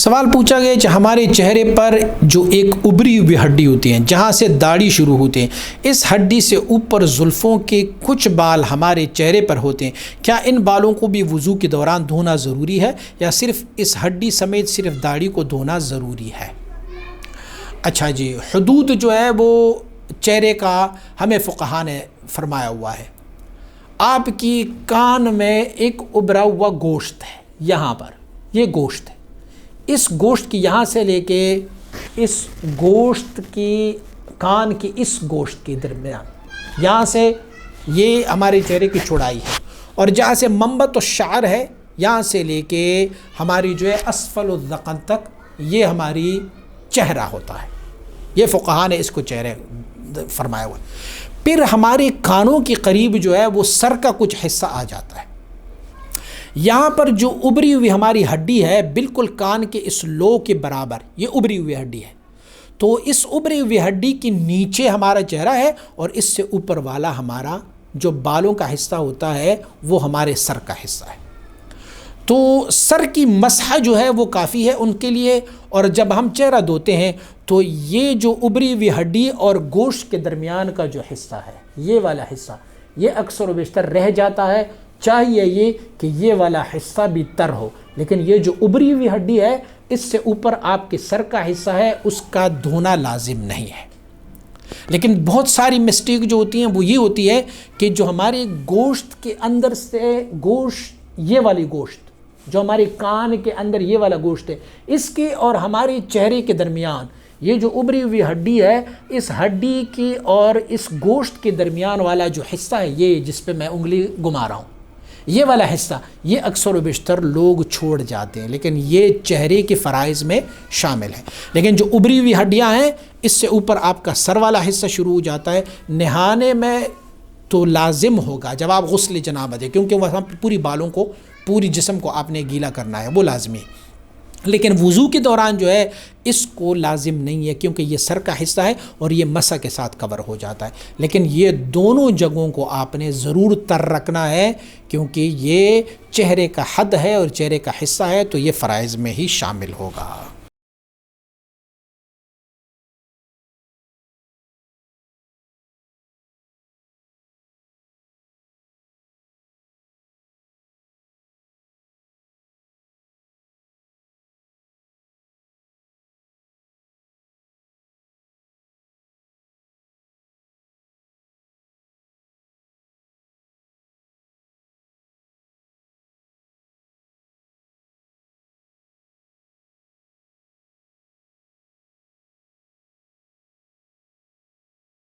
سوال پوچھا گیا کہ ہمارے چہرے پر جو ایک ابری ہوئی ہڈی ہوتی ہیں جہاں سے داڑھی شروع ہوتے ہیں، اس ہڈی سے اوپر زلفوں کے کچھ بال ہمارے چہرے پر ہوتے ہیں، کیا ان بالوں کو بھی وضو کے دوران دھونا ضروری ہے یا صرف اس ہڈی سمیت صرف داڑھی کو دھونا ضروری ہے؟ اچھا جی، حدود جو ہے وہ چہرے کا ہمیں فقہاء نے فرمایا ہوا ہے۔ آپ کی کان میں ایک ابھرا ہوا گوشت ہے، یہاں پر یہ گوشت ہے، اس گوشت کی یہاں سے لے کے اس گوشت کی کان کی اس گوشت کے درمیان، یہاں سے یہ ہمارے چہرے کی چوڑائی ہے، اور جہاں سے منبت الشعر ہے یہاں سے لے کے ہماری جو ہے اسفل الذقن تک یہ ہماری چہرہ ہوتا ہے۔ یہ فقہاء نے اس کو چہرے فرمایا ہوا ہے۔ پھر ہمارے کانوں کے قریب جو ہے وہ سر کا کچھ حصہ آ جاتا ہے، یہاں پر جو ابری ہوئی ہماری ہڈی ہے بالکل کان کے اس لو کے برابر یہ ابری ہوئی ہڈی ہے، تو اس ابری ہوئی ہڈی کے نیچے ہمارا چہرہ ہے اور اس سے اوپر والا ہمارا جو بالوں کا حصہ ہوتا ہے وہ ہمارے سر کا حصہ ہے۔ تو سر کی مسح جو ہے وہ کافی ہے ان کے لیے، اور جب ہم چہرہ دھوتے ہیں تو یہ جو ابری ہوئی ہڈی اور گوشت کے درمیان کا جو حصہ ہے، یہ والا حصہ یہ اکثر و بیشتر رہ جاتا ہے، چاہیے یہ کہ یہ والا حصہ بھی تر ہو، لیکن یہ جو ابری ہوئی ہڈی ہے اس سے اوپر آپ کے سر کا حصہ ہے اس کا دھونا لازم نہیں ہے۔ لیکن بہت ساری مسٹیک جو ہوتی ہیں وہ یہ ہوتی ہے کہ جو ہمارے گوشت کے اندر سے گوشت، یہ والی گوشت جو ہمارے کان کے اندر یہ والا گوشت ہے، اس کے اور ہمارے چہرے کے درمیان یہ جو ابری ہوئی ہڈی ہے، اس ہڈی کی اور اس گوشت کے درمیان والا جو حصہ ہے، یہ جس پہ میں انگلی گھما رہا ہوں، یہ والا حصہ یہ اکثر و بیشتر لوگ چھوڑ جاتے ہیں، لیکن یہ چہرے کے فرائض میں شامل ہے۔ لیکن جو ابری ہوئی ہڈیاں ہیں اس سے اوپر آپ کا سر والا حصہ شروع ہو جاتا ہے، نہانے میں تو لازم ہوگا جب آپ غسل جنابت ہے، کیونکہ وہاں پوری بالوں کو، پوری جسم کو آپ نے گیلا کرنا ہے، وہ لازمی ہے۔ لیکن وضو کے دوران جو ہے اس کو لازم نہیں ہے، کیونکہ یہ سر کا حصہ ہے اور یہ مسح کے ساتھ کور ہو جاتا ہے۔ لیکن یہ دونوں جگہوں کو آپ نے ضرور تر رکھنا ہے، کیونکہ یہ چہرے کا حد ہے اور چہرے کا حصہ ہے، تو یہ فرائض میں ہی شامل ہوگا۔